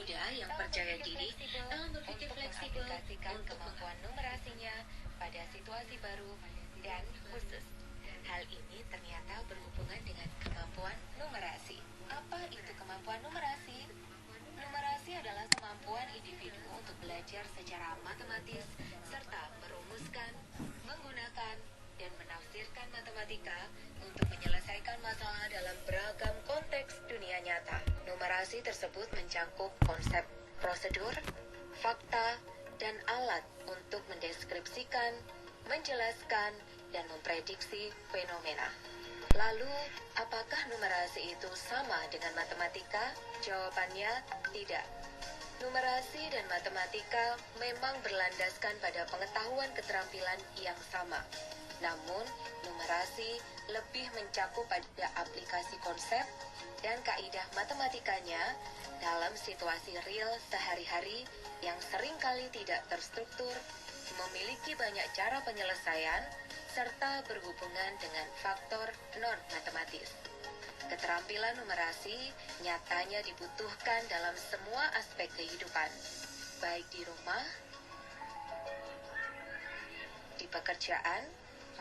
muda yang percaya diri dalam berpikir fleksibel untuk kemampuan numerasinya pada situasi baru dan khusus. Hal ini ternyata berhubungan dengan kemampuan numerasi. Apa itu kemampuan numerasi? Numerasi adalah kemampuan individu untuk belajar secara matematis serta merumuskan, menggunakan, dan menafsirkan matematika untuk menyelesaikan masalah dalam beragam konteks dunia nyata. Numerasi tersebut mencakup konsep prosedur, fakta, dan alat untuk mendeskripsikan, menjelaskan, dan memprediksi fenomena. Lalu, apakah numerasi itu sama dengan matematika? Jawabannya, tidak. Numerasi dan matematika memang berlandaskan pada pengetahuan keterampilan yang sama. Namun, numerasi lebih mencakup pada aplikasi konsep dan kaidah matematikanya dalam situasi real sehari-hari yang seringkali tidak terstruktur, memiliki banyak cara penyelesaian, serta berhubungan dengan faktor non-matematis. Keterampilan numerasi nyatanya dibutuhkan dalam semua aspek kehidupan, baik di rumah, di pekerjaan,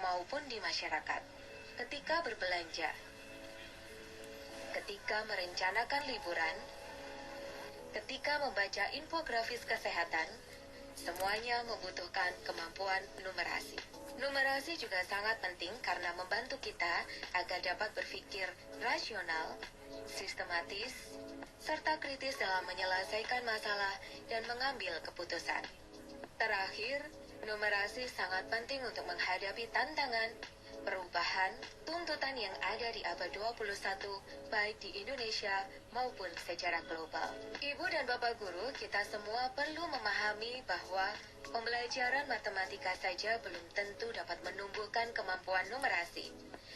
maupun di masyarakat. Ketika berbelanja, ketika merencanakan liburan, ketika membaca infografis kesehatan, semuanya membutuhkan kemampuan numerasi. Numerasi juga sangat penting karena membantu kita agar dapat berpikir rasional, sistematis, serta kritis dalam menyelesaikan masalah dan mengambil keputusan. Terakhir, numerasi sangat penting untuk menghadapi tantangan, perubahan, tuntutan yang ada di abad 21, baik di Indonesia maupun secara global. Ibu dan Bapak Guru, kita semua perlu memahami bahwa pembelajaran matematika saja belum tentu dapat menumbuhkan kemampuan numerasi.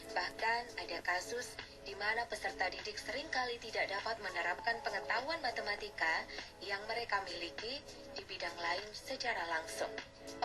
Bahkan ada kasus di mana peserta didik seringkali tidak dapat menerapkan pengetahuan matematika yang mereka miliki di bidang lain secara langsung.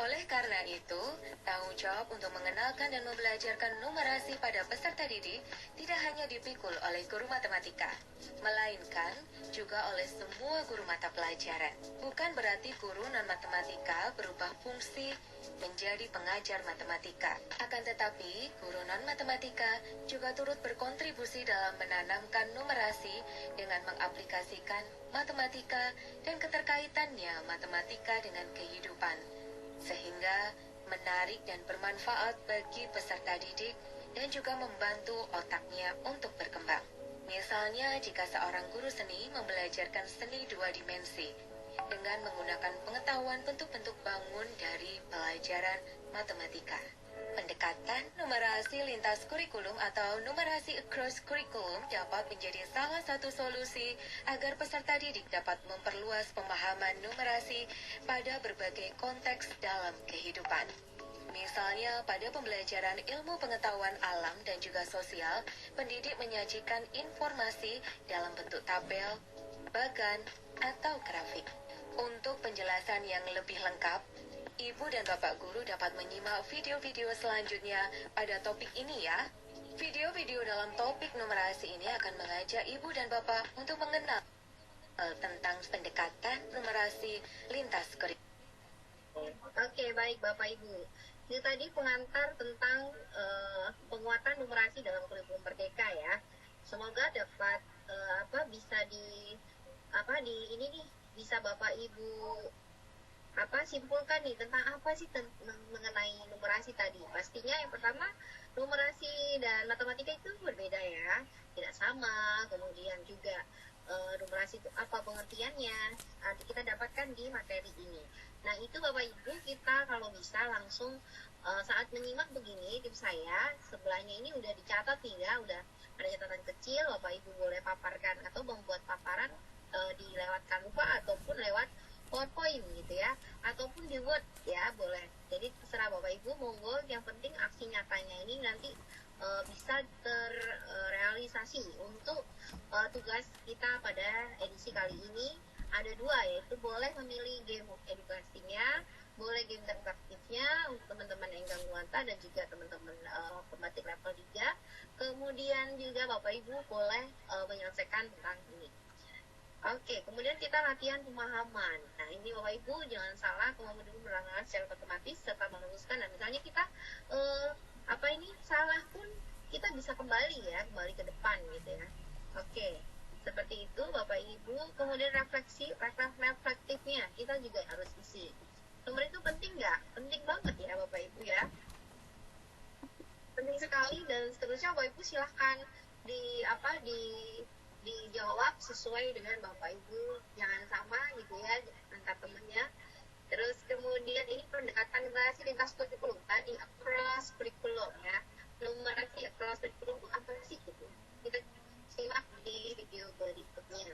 Oleh karena itu, tanggung jawab untuk mengenalkan dan membelajarkan numerasi pada peserta didik tidak hanya dipikul oleh guru matematika, melainkan juga oleh semua guru mata pelajaran. Bukan berarti guru non-matematika berubah fungsi menjadi pengajar matematika. Akan tetapi, guru non-matematika juga turut berkontribusi dalam menanamkan numerasi dengan mengaplikasikan matematika dan keterkaitannya matematika dengan kehidupan, sehingga menarik dan bermanfaat bagi peserta didik dan juga membantu otaknya untuk berkembang. Misalnya, jika seorang guru seni membelajarkan seni dua dimensi dengan menggunakan pengetahuan bentuk-bentuk bangun dari pelajaran matematika. Pendekatan numerasi lintas kurikulum atau numerasi across curriculum dapat menjadi salah satu solusi agar peserta didik dapat memperluas pemahaman numerasi pada berbagai konteks dalam kehidupan. Misalnya, pada pembelajaran ilmu pengetahuan alam dan juga sosial, pendidik menyajikan informasi dalam bentuk tabel, bagan, atau grafik. Untuk penjelasan yang lebih lengkap, Ibu dan Bapak Guru dapat menyimak video-video selanjutnya pada topik ini ya. Video-video dalam topik numerasi ini akan mengajak Ibu dan Bapak untuk mengenal tentang pendekatan numerasi lintas kurikulum. Oke, baik Bapak Ibu. Ini tadi pengantar tentang penguatan numerasi dalam kurikulum Merdeka ya. Semoga dapat bisa di ini nih bisa Bapak Ibu simpulkan nih tentang apa sih mengenai numerasi tadi. Pastinya yang pertama, numerasi dan matematika itu berbeda ya, tidak sama. Kemudian juga numerasi itu apa pengertiannya, kita dapatkan di materi ini. Nah itu Bapak Ibu, kita kalau bisa langsung saat menyimak begini, tips saya sebelahnya ini udah dicatat nih ya, udah ada catatan kecil. Bapak Ibu boleh paparkan atau membuat paparan di lewat Canva ataupun lewat PowerPoint gitu ya, ataupun di Word ya boleh. Jadi terserah Bapak Ibu, monggo, yang penting aksi nyatanya ini nanti bisa terrealisasi. Untuk tugas kita pada edisi kali ini ada dua, yaitu boleh memilih game edukasinya, boleh game interaktifnya untuk teman-teman yang gangguanta dan juga teman-teman pembatik level 3. Kemudian juga Bapak Ibu boleh menyelesaikan tentang ini. Oke, kemudian kita latihan pemahaman. Nah, ini Bapak Ibu jangan salah kemampuan berangkat secara otomatis serta meneruskan. Nah, misalnya kita salah pun kita bisa kembali ke depan gitu ya. Oke, seperti itu Bapak Ibu. Kemudian reflektifnya kita juga harus isi. Nomor itu penting nggak? Penting banget ya Bapak Ibu ya. Penting sekali, dan seterusnya Bapak Ibu silahkan dijawab sesuai dengan Bapak Ibu, jangan sama gitu ya antar temennya. Terus kemudian ini pendekatan generasi lintas kurikulum tadi, across kurikulum ya. Numerasi across kurikulum itu apa sih gitu? Kita simak di video berikutnya.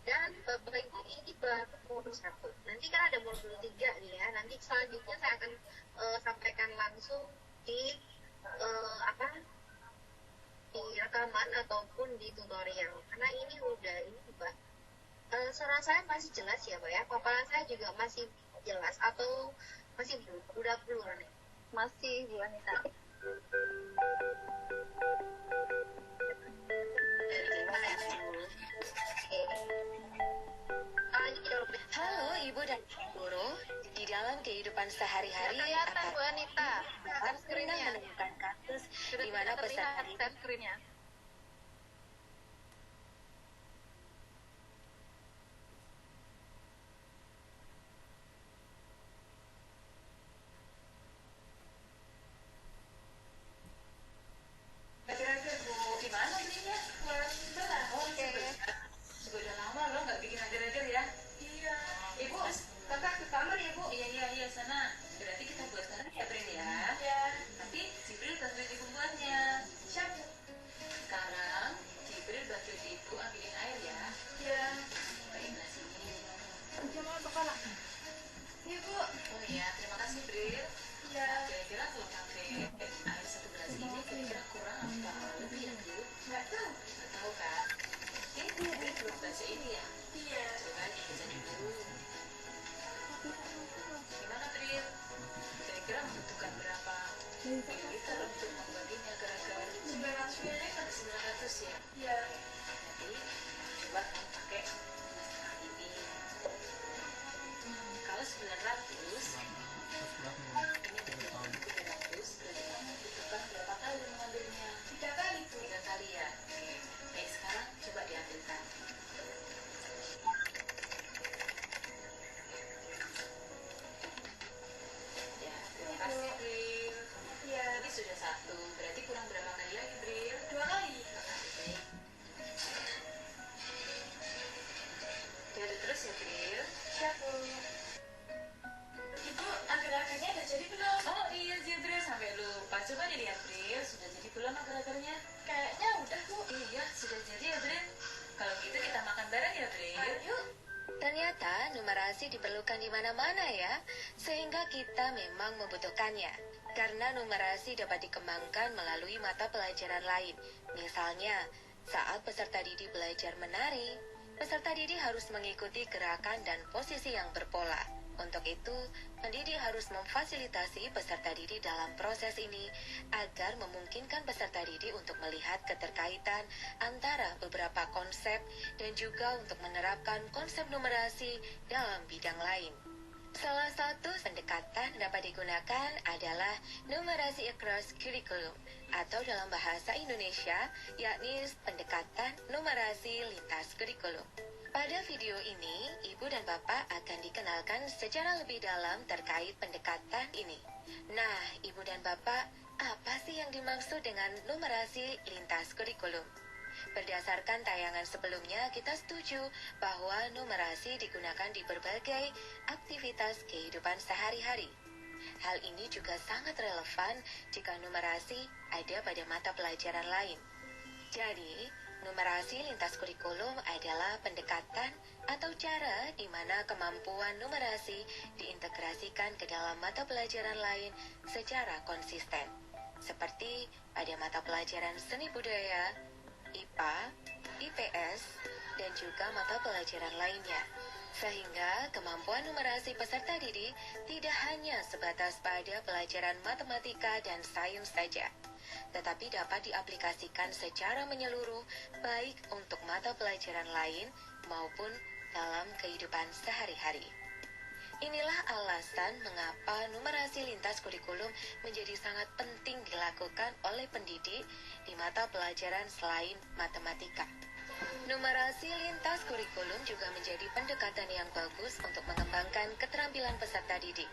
Dan Bapak Ibu, ini baru modul 1. Nanti kan ada modul 3 nih ya. Nanti selanjutnya saya akan sampaikan langsung di di rekaman ataupun di tutorial. Karena ini Mbak, suara saya masih jelas ya Mbak ya? Paparan saya juga masih jelas atau masih udah blur nih? Masih, Bu Anita. Halo Ibu dan Guru, di dalam kehidupan sehari-hari Kelihatan Bu Anita, pernah screen-nya. menemukan kasus Sudah di mana peserta terlihat didik share screen-nya. Gimana belinya? Oke. Sudah lama lo nggak bikin agar-agar ya? Iya. Ibu, kakak ke kamar ya Bu? Iya sana. Berarti kita buat sekarang ya Brin ya? Iya. Nanti Jibril bantuin ibu buatnya. Siap. Sekarang Jibril bantuin ibu ambilin air ya? Iya. Baiklah sini. Jangan bakal. Iya Bu. Oh iya, terima kasih Bril. Iya. Kira-kira kalau pakai air 1 gelas ini kira-kira kurang apa lebih ya Bu? Nggak tahu. Nggak tahu kan? Oke, Bril belum baca ini ya? Iya. Coba dibaca dulu. Gimana Bril? Kira-kira membutuhkan berapa mililiter untuk membaginya agar-agar 900 ml kan 900 ya? Iya. Jadi coba kamu pakai setengah ini. Kalau 900 ini 300, berarti kamu butuhkan berapa kali mengambilnya? 3 kali Bu. 3 kali ya? Oke, sekarang coba diambilkan. Ya, terima kasih Bril. Iya. Ini sudah 1, berarti kurang berapa kali lagi Bril? 2 kali. 2 kali. Diaduk terus ya Bril. Siap Bu. Ibu, agar-agarnya udah jadi belum? Oh iya Jibril, sampai lupa. Coba dilihat Bril, sudah jadi belum agar-agarnya? Kayaknya udah Bu. Iya, sudah jadi ya Bril. Kalau gitu kita makan bareng ya Bril. Ayo. Ternyata numerasi diperlukan di mana-mana ya, sehingga kita memang membutuhkannya. Karena numerasi dapat dikembangkan melalui mata pelajaran lain. Misalnya, saat peserta didik belajar menari, peserta didik harus mengikuti gerakan dan posisi yang berpola. Untuk itu, pendidik harus memfasilitasi peserta didik dalam proses ini agar memungkinkan peserta didik untuk melihat keterkaitan antara beberapa konsep dan juga untuk menerapkan konsep numerasi dalam bidang lain. Salah satu pendekatan dapat digunakan adalah numerasi across curriculum atau dalam bahasa Indonesia yakni pendekatan numerasi lintas kurikulum. Pada video ini, Ibu dan Bapak akan dikenalkan secara lebih dalam terkait pendekatan ini. Nah, Ibu dan Bapak, apa sih yang dimaksud dengan numerasi lintas kurikulum? Berdasarkan tayangan sebelumnya, kita setuju bahwa numerasi digunakan di berbagai aktivitas kehidupan sehari-hari. Hal ini juga sangat relevan jika numerasi ada pada mata pelajaran lain. Jadi, numerasi lintas kurikulum adalah pendekatan atau cara di mana kemampuan numerasi diintegrasikan ke dalam mata pelajaran lain secara konsisten. Seperti pada mata pelajaran seni budaya, IPA, IPS, dan juga mata pelajaran lainnya. Sehingga kemampuan numerasi peserta didik tidak hanya sebatas pada pelajaran matematika dan sains saja, tetapi dapat diaplikasikan secara menyeluruh baik untuk mata pelajaran lain maupun dalam kehidupan sehari-hari. Inilah alasan mengapa numerasi lintas kurikulum menjadi sangat penting dilakukan oleh pendidik di mata pelajaran selain matematika. Numerasi lintas kurikulum juga menjadi pendekatan yang bagus untuk mengembangkan keterampilan peserta didik,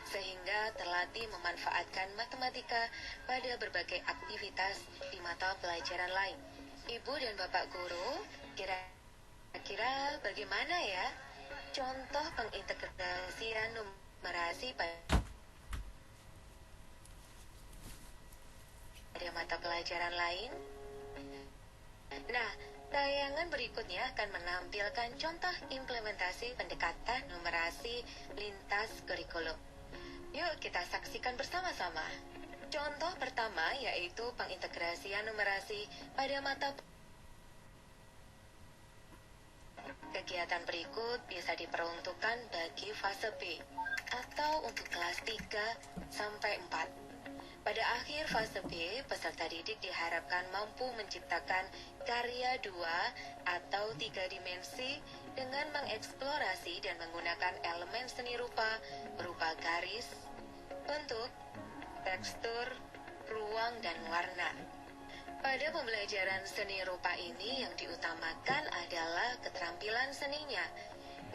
sehingga terlatih memanfaatkan matematika pada berbagai aktivitas di mata pelajaran lain. Ibu dan Bapak guru, kira-kira bagaimana ya contoh pengintegrasian numerasi pada mata pelajaran lain? Nah, tayangan berikutnya akan menampilkan contoh implementasi pendekatan numerasi lintas kurikulum. Yuk kita saksikan bersama-sama. Contoh pertama yaitu pengintegrasian numerasi pada mata Kegiatan berikut bisa diperuntukkan bagi fase B atau untuk kelas 3 sampai 4. Pada akhir fase B, peserta didik diharapkan mampu menciptakan karya 2 atau 3 dimensi dengan mengeksplorasi dan menggunakan elemen seni rupa berupa garis, bentuk, tekstur, ruang, dan warna. Pada pembelajaran seni rupa ini yang diutamakan adalah keterampilan seninya.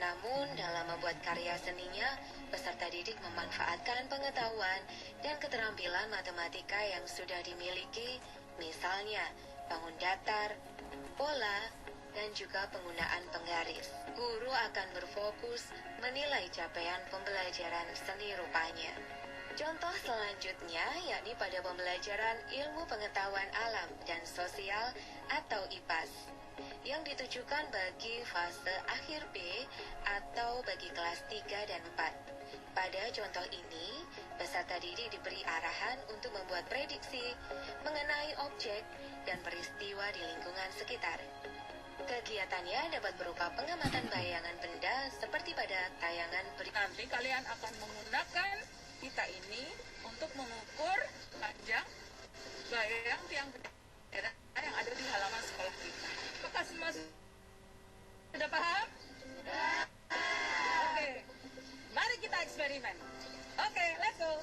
Namun dalam membuat karya seninya, peserta didik memanfaatkan pengetahuan dan keterampilan matematika yang sudah dimiliki, misalnya bangun datar, pola, dan juga penggunaan penggaris. Guru akan berfokus menilai capaian pembelajaran seni rupanya. Contoh selanjutnya yakni pada pembelajaran ilmu pengetahuan alam dan sosial atau IPAS yang ditujukan bagi fase akhir B atau bagi kelas 3 dan 4. Pada contoh ini, peserta didik diberi arahan untuk membuat prediksi mengenai objek dan peristiwa di lingkungan sekitar. Kegiatannya dapat berupa pengamatan bayangan benda seperti pada tayangan berikut. Nanti kalian akan menggunakan kita ini untuk mengukur panjang bayang tiang bendera yang ada di halaman sekolah kita. Apakah semua sudah paham? Oke, mari kita eksperimen. Oke, let's go.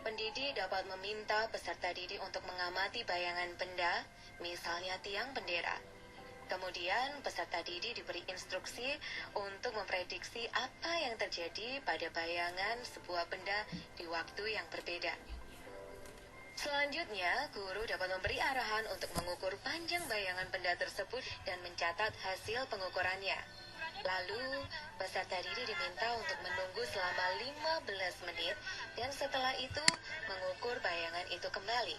Pendidik dapat meminta peserta didik untuk mengamati bayangan benda, misalnya tiang bendera. Kemudian peserta didik diberi instruksi untuk memprediksi apa yang terjadi pada bayangan sebuah benda di waktu yang berbeda. Selanjutnya, guru dapat memberi arahan untuk mengukur panjang bayangan benda tersebut dan mencatat hasil pengukurannya. Lalu, peserta didik diminta untuk menunggu selama 15 menit dan setelah itu mengukur bayangan itu kembali.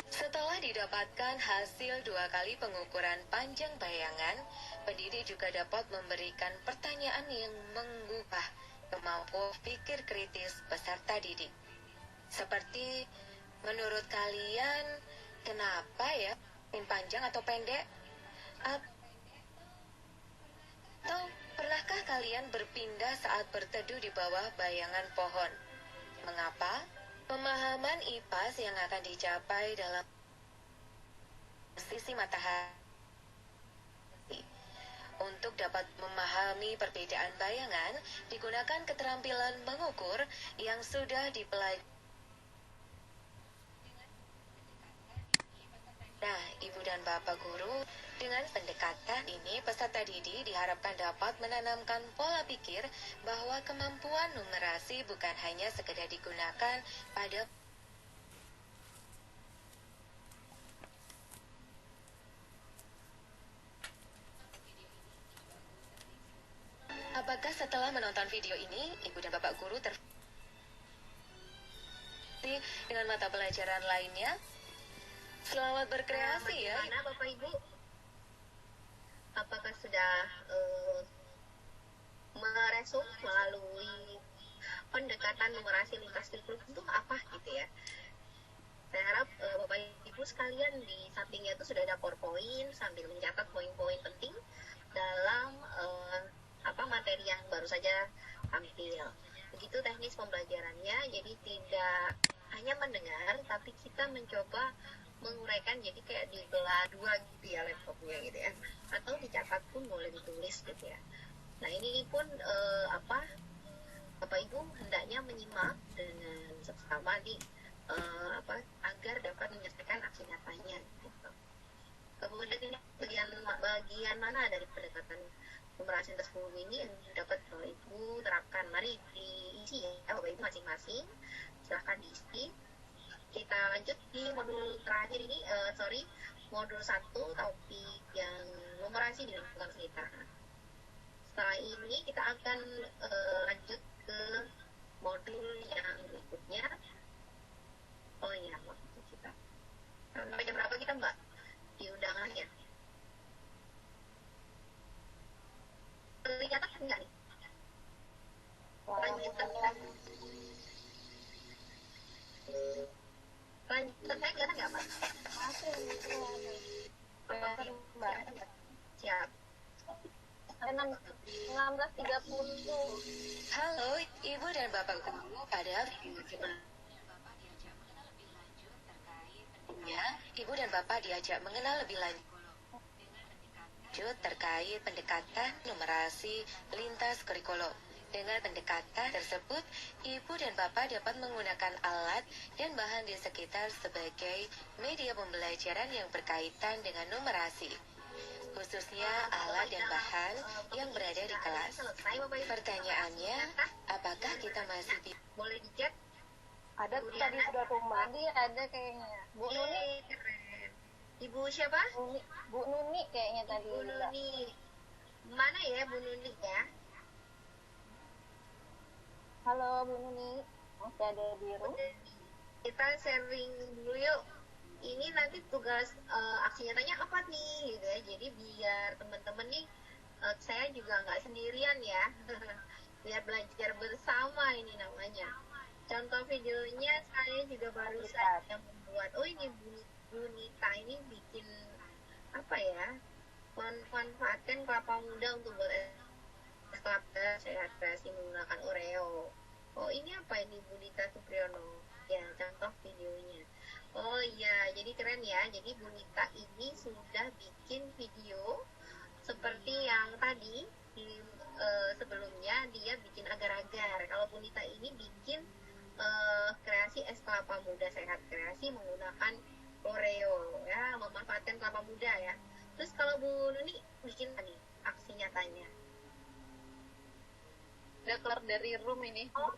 Setelah didapatkan hasil 2 kali pengukuran panjang bayangan, pendidik juga dapat memberikan pertanyaan yang mengubah kemampuan pikir kritis peserta didik. Seperti, menurut kalian, kenapa ya? Panjang atau pendek? Atau pernahkah kalian berpindah saat berteduh di bawah bayangan pohon? Mengapa? Pemahaman IPAS yang akan dicapai dalam sisi matahari untuk dapat memahami perbedaan bayangan digunakan keterampilan mengukur yang sudah dipelajari. Nah, Ibu dan Bapak guru, dengan pendekatan ini peserta didik diharapkan dapat menanamkan pola pikir bahwa kemampuan numerasi bukan hanya sekedar digunakan pada Apakah setelah menonton video ini, Ibu dan Bapak guru dengan mata pelajaran lainnya? Selamat berkreasi ya. Bagaimana Bapak Ibu? Apakah sudah meresum melalui pendekatan numerasi lintas kurikulum itu apa gitu ya? Saya harap Bapak Ibu sekalian di sampingnya itu sudah ada PowerPoint sambil mencatat poin-poin penting dalam materi yang baru saja tampil. Begitu teknis pembelajarannya, jadi tidak hanya mendengar, tapi kita mencoba menguraikan, jadi kayak dibelah dua gitu ya laptopnya gitu ya, atau dicatat pun boleh, ditulis gitu ya. Nah ini pun Bapak Ibu hendaknya menyimak dengan seksama agar dapat menyelesaikan aksi nyatanya gitu. Kemudian ini bagian mana dari pendekatan numerasi lintas umum ini yang dapat Bapak Ibu terapkan? Mari diisi ya Bapak Ibu masing-masing, silahkan diisi. Kita lanjut di modul terakhir ini, modul 1, topik yang numerasi di lingkungan sekitar. Setelah ini kita akan lanjut ke modul yang berikutnya. Oh iya, waktu kita sampai jam berapa kita Mbak di undangannya? Kelihatan enggak nih? Lanjutan saya kelihatan nggak Mbak? Mbak. Siap. 16.30. Halo, Ibu dan Bapak Guru, pada video sebelumnya Ibu dan Bapak diajak mengenal lebih lanjut terkait pendekatan numerasi lintas kurikulum. Dengan pendekatan tersebut, Ibu dan Bapak dapat menggunakan alat dan bahan di sekitar sebagai media pembelajaran yang berkaitan dengan numerasi, khususnya alat dan bahan yang berada di kelas. Pertanyaannya, apakah kita masih boleh dicek? Ada tadi sudah Tumadi, ada kayaknya. Bu Nuni. Keren. Ibu siapa? Bu Nuni kayaknya tadi. Bu Nuni. Mana ya Bu Nuni ya? Halo Bu Nuni, masih ada di room? Kita sharing dulu yuk. Ini nanti tugas aksi nyatanya apa nih gitu ya. Jadi biar teman-teman nih, saya juga nggak sendirian ya. Biar belajar bersama ini namanya. Contoh videonya saya juga baru saja membuat. Oh ini Bu Nita ini bikin apa ya? Manfaatkan kelapa muda untuk buat es kelapa sehat kreasi menggunakan Oreo. Oh ini apa ini Bu Nita Supriyono? Ya contoh videonya. Oh iya, jadi keren ya. Jadi Bu Nita ini sudah bikin video seperti yang tadi sebelumnya dia bikin agar-agar. Kalau Bu Nita ini bikin kreasi es kelapa muda sehat kreasi menggunakan Oreo ya, memanfaatkan kelapa muda ya. Terus kalau Bu Nuni bikin apa nih aksi nyatanya? Udah keluar dari room ini. Oh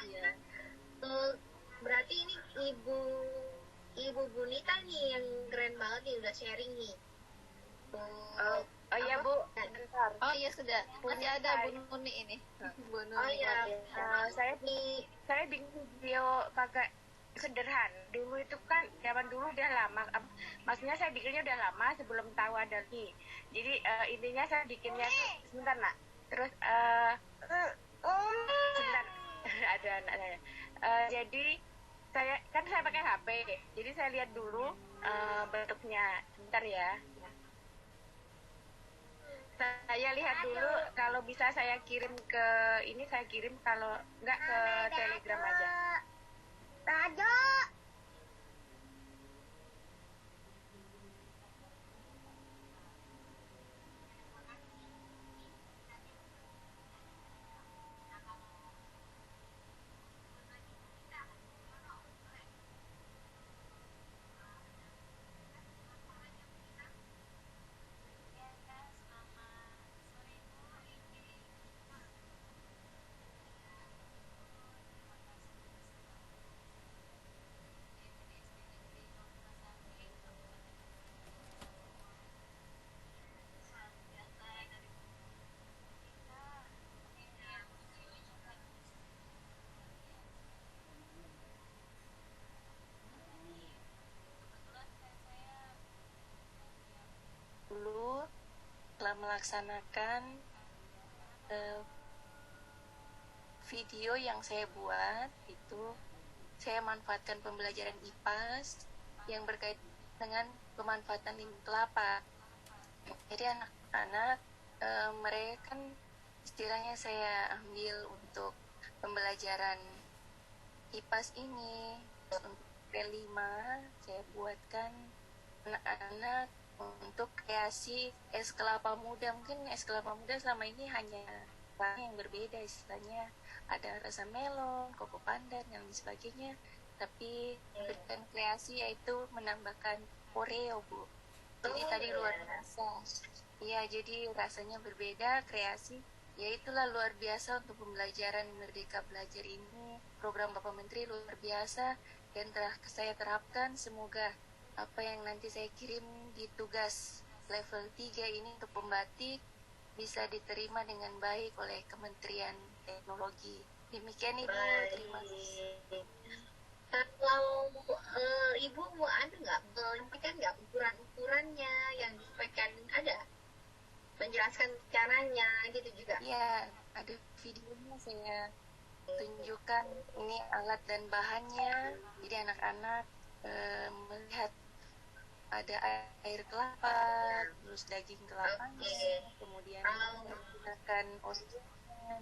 iya. Berarti ini Ibu Bunita nih yang keren banget nih, udah sharing nih. Oh iya Bu, Oh iya sudah. Masih ada Bu Nuni ini. Bu Nuni. Oh iya. saya bikin video pakai sederhana. Dulu itu kan zaman dulu udah lama, maksudnya saya bikinnya udah lama sebelum tahu ada ini. Jadi intinya saya bikinnya sebentar nak. Terus sebentar ada anak saya. Jadi saya pakai HP. Jadi saya lihat dulu bentuknya. Sebentar ya. Saya lihat dulu, kalau bisa saya kirim ke ini, saya kirim, kalau enggak ke Telegram aja. Dulu telah melaksanakan video yang saya buat itu, saya manfaatkan pembelajaran IPAS yang berkaitan dengan pemanfaatan limbah kelapa. Jadi anak-anak mereka kan istilahnya saya ambil untuk pembelajaran IPAS ini untuk P5 saya buatkan anak-anak untuk kreasi es kelapa muda. Mungkin es kelapa muda selama ini hanya yang berbeda, istilahnya ada rasa melon, koko pandan, dan sebagainya. Tapi berikan kreasi yaitu menambahkan Oreo, Bu. Jadi tadi luar biasa. Iya, jadi rasanya berbeda, kreasi. Ya itulah luar biasa untuk pembelajaran Merdeka Belajar ini. Program Bapak Menteri luar biasa dan telah saya terapkan. Semoga apa yang nanti saya kirim di tugas level 3 ini untuk pembatik bisa diterima dengan baik oleh Kementerian Teknologi. Demikian Ibu, terima kasih. Kalau Ibu ada nggak menyampaikan nggak ukuran-ukurannya yang disampaikan, ada menjelaskan caranya gitu juga? Iya, ada videonya saya tunjukkan ini alat dan bahannya. Jadi anak-anak melihat ada air kelapa, terus daging kelapanya, kemudian menggunakan osisnya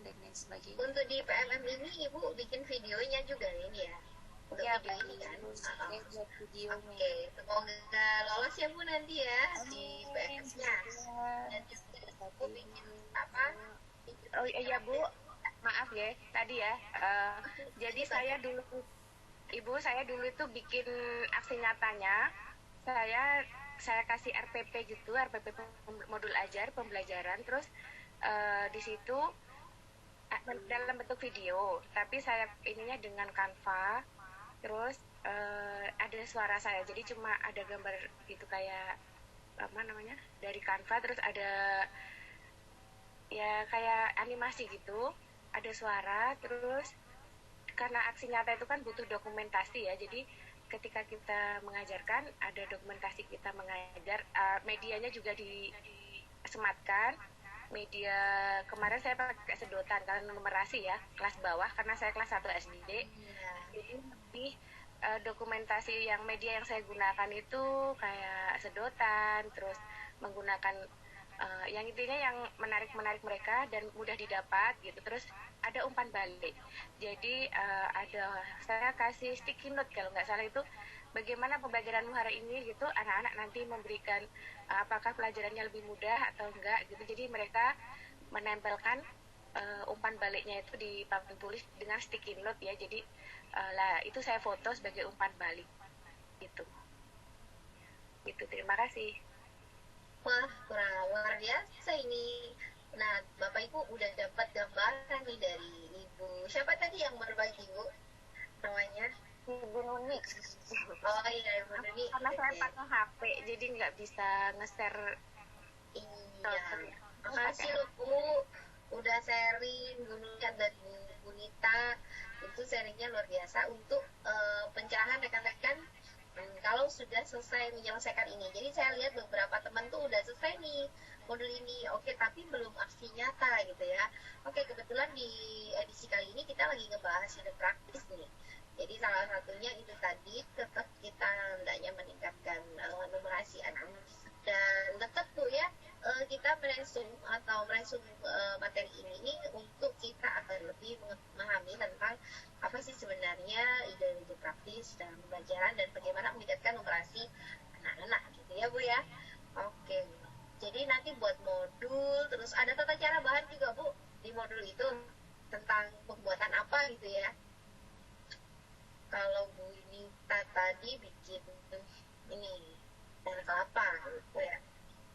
dan lain sebagainya. Untuk di PMM ini Ibu bikin videonya juga ini ya? Untuk ya, video ini kan? Saya buat videonya. Oke, semoga lolos ya Bu nanti ya di PMM-nya. Dan juga Ibu bikin apa? Oh iya Bu, maaf ya tadi ya. Jadi saya dulu itu bikin aksi nyatanya. Saya kasih RPP gitu, RPP modul ajar pembelajaran, terus di situ dalam bentuk video, tapi saya ininya dengan Canva, terus ada suara saya, jadi cuma ada gambar gitu kayak apa namanya dari Canva, terus ada ya kayak animasi gitu, ada suara, terus karena aksi nyata itu kan butuh dokumentasi ya, jadi ketika kita mengajarkan ada dokumentasi kita mengajar, medianya juga disematkan. Media kemarin saya pakai sedotan karena numerasi ya, kelas bawah karena saya kelas 1 SD. Jadi lebih dokumentasi yang media yang saya gunakan itu kayak sedotan, terus menggunakan yang intinya yang menarik mereka dan mudah didapat gitu. Terus ada umpan balik, jadi saya kasih sticky note kalau nggak salah itu bagaimana pembelajaranmu hari ini gitu, anak-anak nanti memberikan apakah pelajarannya lebih mudah atau enggak gitu. Jadi mereka menempelkan umpan baliknya itu di papan tulis dengan sticky note ya, jadi itu saya foto sebagai umpan balik gitu. Terima kasih. Wah, luar biasa ini. Nah, Bapak Ibu udah dapat gambaran nih dari Ibu. Siapa tadi yang berbagi, Bu? Namanya? Ibu Nuni. Oh iya, Ibu Nuni. Karena saya pakai HP, jadi nggak bisa nge-share. Iya. Makasih loh, Bu. Udah sharing, Bu Nuni dan Bu Nita. Itu sharingnya luar biasa untuk pencerahan rekan-rekan kalau sudah selesai menyelesaikan ini. Jadi saya lihat beberapa teman tuh udah selesai nih modul ini, oke, tapi belum aksi nyata gitu ya. Oke, kebetulan di edisi kali ini kita lagi ngebahas ide praktis nih. Jadi salah satunya itu tadi tetap kita hendaknya meningkatkan numerasi anak-anak dan tetap tuh ya kita merensum materi ini untuk kita agar lebih memahami tentang apa sih sebenarnya ide-ide praktis dalam pembelajaran dan bagaimana meningkatkan numerasi anak-anak gitu ya Bu ya. Oke, jadi nanti buat modul terus ada tata cara bahan juga Bu di modul itu tentang pembuatan apa gitu ya. Kalau Bu ini tadi bikin ini dan kelapa gitu ya.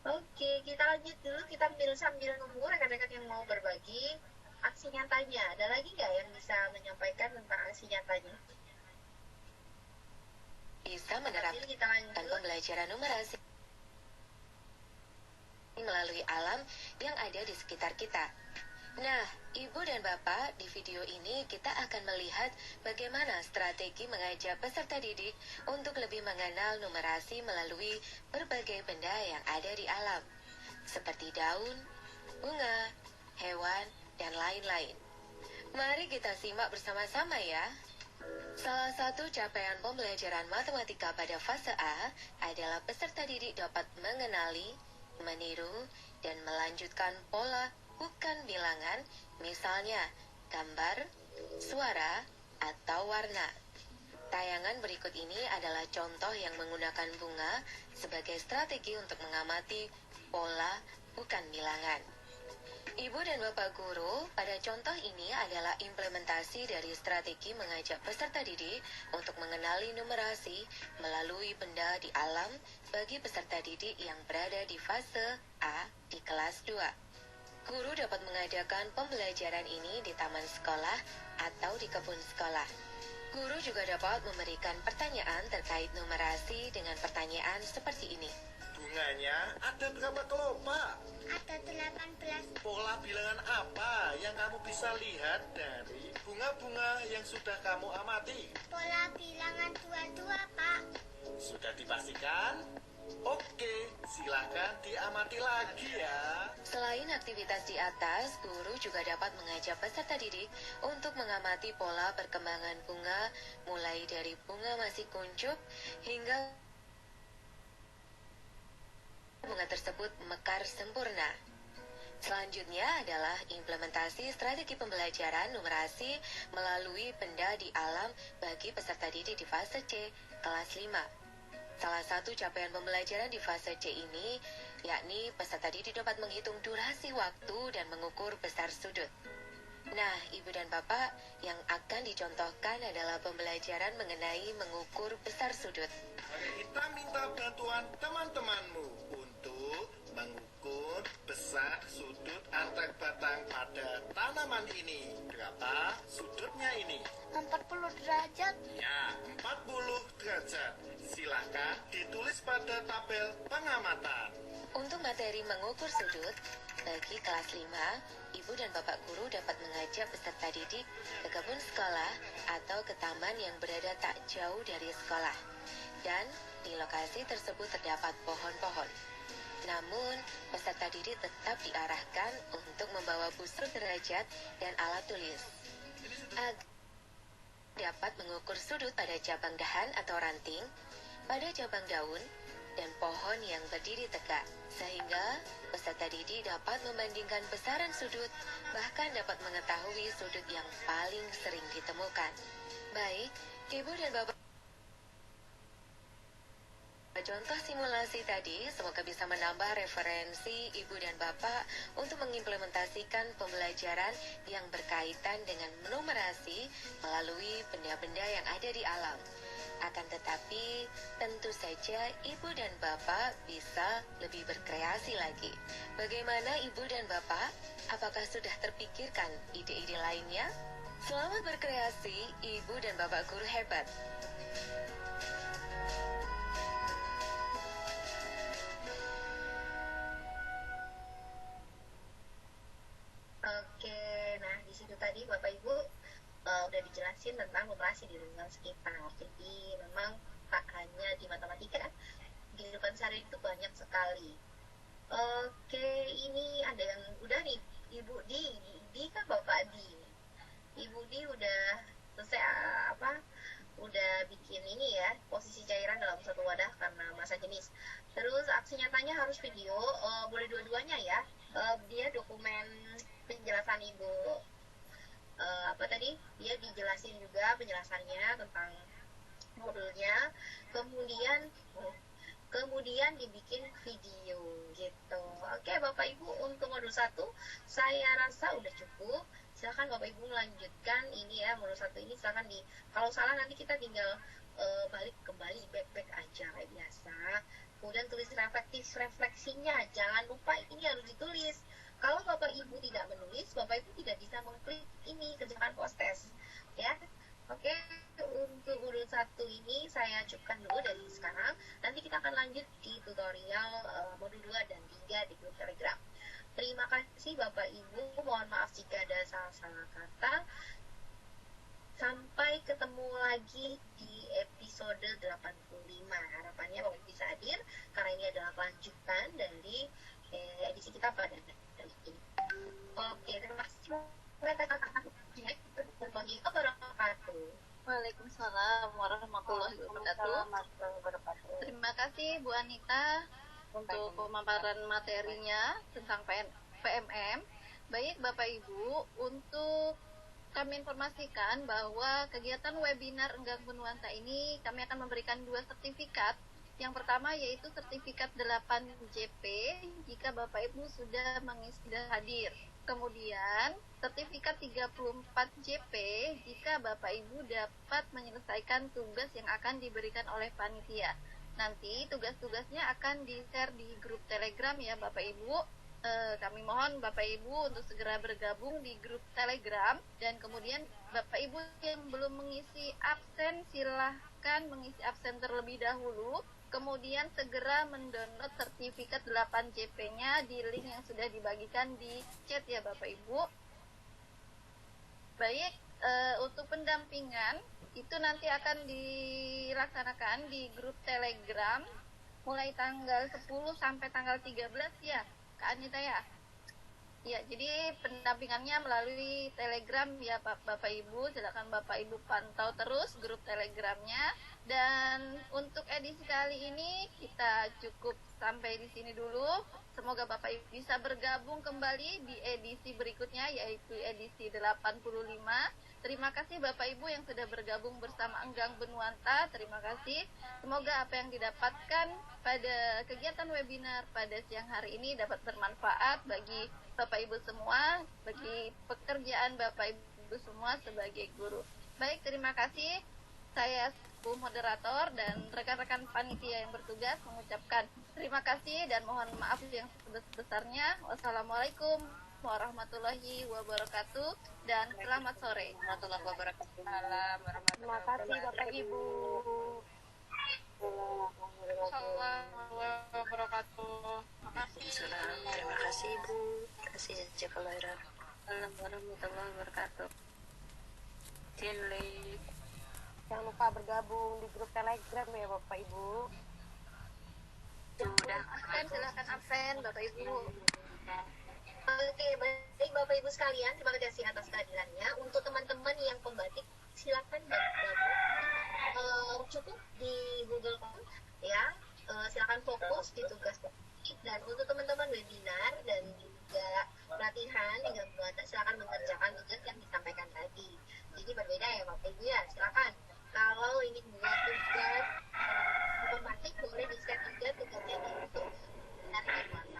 Oke, kita lanjut dulu, kita sambil nunggu rekan-rekan yang mau berbagi aksi nyatanya. Ada lagi nggak yang bisa menyampaikan tentang aksi nyatanya? Bisa menerapkan pembelajaran numerasi melalui alam yang ada di sekitar kita. Nah, Ibu dan Bapak, di video ini kita akan melihat bagaimana strategi mengajak peserta didik untuk lebih mengenal numerasi melalui berbagai benda yang ada di alam, seperti daun, bunga, hewan, dan lain-lain. Mari kita simak bersama-sama ya. Salah satu capaian pembelajaran matematika pada fase A adalah peserta didik dapat mengenali, meniru, dan melanjutkan pola bukan bilangan, misalnya gambar, suara, atau warna. Tayangan berikut ini adalah contoh yang menggunakan bunga sebagai strategi untuk mengamati pola, bukan bilangan. Ibu dan Bapak Guru, pada contoh ini adalah implementasi dari strategi mengajak peserta didik untuk mengenali numerasi melalui benda di alam bagi peserta didik yang berada di fase A di kelas 2. Guru dapat mengadakan pembelajaran ini di taman sekolah atau di kebun sekolah. Guru juga dapat memberikan pertanyaan terkait numerasi dengan pertanyaan seperti ini. Bunganya ada berapa kelopak? Ada 18. Pola bilangan apa yang kamu bisa lihat dari bunga-bunga yang sudah kamu amati? Pola bilangan 22, Pak. Sudah dipastikan? Oke, silakan diamati lagi ya. Selain aktivitas di atas, guru juga dapat mengajak peserta didik untuk mengamati pola perkembangan bunga mulai dari bunga masih kuncup hingga bunga tersebut mekar sempurna. Selanjutnya adalah implementasi strategi pembelajaran numerasi melalui benda di alam bagi peserta didik di fase C, kelas 5. Salah satu capaian pembelajaran di fase C ini, yakni peserta didik dapat menghitung durasi waktu dan mengukur besar sudut. Nah, Ibu dan Bapak, yang akan dicontohkan adalah pembelajaran mengenai mengukur besar sudut. Kita minta bantuan teman-temanmu untuk mengukur besar sudut antar batang pada tanaman ini. Berapa sudutnya ini? 40 derajat. Ya, 40 derajat. Silakan ditulis pada tabel pengamatan. Untuk materi mengukur sudut, bagi kelas 5, Ibu dan Bapak Guru dapat mengajak peserta didik ke kebun sekolah atau ke taman yang berada tak jauh dari sekolah. Dan di lokasi tersebut terdapat pohon-pohon. Namun, peserta didik tetap diarahkan untuk membawa busur derajat dan alat tulis. Agar dapat mengukur sudut pada cabang dahan atau ranting, pada cabang daun, dan pohon yang berdiri tegak, sehingga peserta didik dapat membandingkan besaran sudut, bahkan dapat mengetahui sudut yang paling sering ditemukan. Baik, Ibu dan Bapak, contoh simulasi tadi semoga bisa menambah referensi Ibu dan Bapak untuk mengimplementasikan pembelajaran yang berkaitan dengan numerasi melalui benda-benda yang ada di alam. Akan tetapi, tentu saja Ibu dan Bapak bisa lebih berkreasi lagi. Bagaimana Ibu dan Bapak? Apakah sudah terpikirkan ide-ide lainnya? Selamat berkreasi, Ibu dan Bapak Guru hebat. Oke, nah di situ tadi Bapak Ibu udah dijelasin tentang numerasi di lingkungan sekitar. Jadi memang tak hanya di matematika, di kehidupan sehari itu banyak sekali. Oke, ini ada yang udah nih, Ibu Di kan Bapak Di. Ibu Di udah selesai udah bikin ini ya, posisi cairan dalam satu wadah karena masa jenis. Terus aksi nyatanya harus video, boleh dua-duanya ya. Dia dokumen penjelasan Ibu dia dijelasin juga penjelasannya tentang modulnya, kemudian dibikin video gitu. Oke Bapak Ibu, untuk modul 1 saya rasa udah cukup. Silakan Bapak Ibu melanjutkan ini ya, modul 1 ini silakan kalau salah nanti kita tinggal balik kembali back aja kayak biasa. Kemudian tulis refleksinya, jangan lupa ini harus ditulis. Kalau Bapak Ibu tidak menulis, Bapak Ibu tidak bisa mengklik ini, kerjakan post test ya. Oke, untuk modul 1 ini saya cukupkan dulu dari sekarang. Nanti kita akan lanjut di tutorial modul 2 dan 3 di grup Telegram. Terima kasih Bapak Ibu, mohon maaf jika ada salah-salah kata. Sampai ketemu lagi di episode 85. Harapannya Bapak Ibu bisa hadir, karena ini adalah lanjutan dari edisi kita pada hari ini. Oke, terima kasih. Waalaikumsalam warahmatullahi wabarakatuh. Terima kasih Bu Anita untuk pemaparan materinya tentang PMM. Baik Bapak Ibu, untuk kami informasikan bahwa kegiatan webinar Enggang Benuanta ini kami akan memberikan 2 sertifikat. Yang pertama yaitu sertifikat 8 JP jika Bapak Ibu sudah mengisi dan hadir. Kemudian sertifikat 34 JP jika Bapak Ibu dapat menyelesaikan tugas yang akan diberikan oleh panitia. Nanti tugas-tugasnya akan di-share di grup Telegram ya Bapak Ibu. Kami mohon Bapak Ibu untuk segera bergabung di grup Telegram, dan kemudian Bapak Ibu yang belum mengisi absen silahkan mengisi absen terlebih dahulu, kemudian segera mendownload sertifikat 8 JP-nya di link yang sudah dibagikan di chat ya Bapak Ibu. Baik, untuk pendampingan itu nanti akan dilaksanakan di grup Telegram mulai tanggal 10 sampai tanggal 13 ya Kak Anita ya. Ya, jadi pendampingannya melalui Telegram ya Bapak Ibu. Silakan Bapak Ibu pantau terus grup Telegramnya. Dan untuk edisi kali ini kita cukup sampai di sini dulu. Semoga Bapak Ibu bisa bergabung kembali di edisi berikutnya, yaitu edisi 85. Terima kasih Bapak Ibu yang sudah bergabung bersama Enggang Benuanta. Terima kasih. Semoga apa yang didapatkan pada kegiatan webinar pada siang hari ini dapat bermanfaat bagi Bapak Ibu semua, bagi pekerjaan Bapak Ibu semua sebagai guru. Baik, terima kasih. Saya Bu Moderator dan rekan-rekan panitia yang bertugas mengucapkan terima kasih dan mohon maaf yang sebesar-besarnya. Wassalamualaikum warahmatullahi wabarakatuh dan selamat sore. Warahmatullahi wabarakatuh. Terima kasih Bapak Ibu. Assalamualaikum wabarakatuh. Makasih. Terima kasih Ibu. Terima kasih jazakallahu khairan. Assalamualaikum warahmatullahi wabarakatuh. Cili. Jangan lupa bergabung di grup Telegram ya Bapak Ibu. Sudah. Silakan absen Bapak Ibu. Oke, baik Bapak Ibu sekalian, terima kasih atas kehadirannya. Untuk teman-teman yang pembatik, silakan bergabung. Cukup di Google Form ya. Silakan fokus di tugas pembatik. Dan untuk teman-teman webinar dan juga pelatihan hingga silakan mengerjakan tugas yang disampaikan tadi.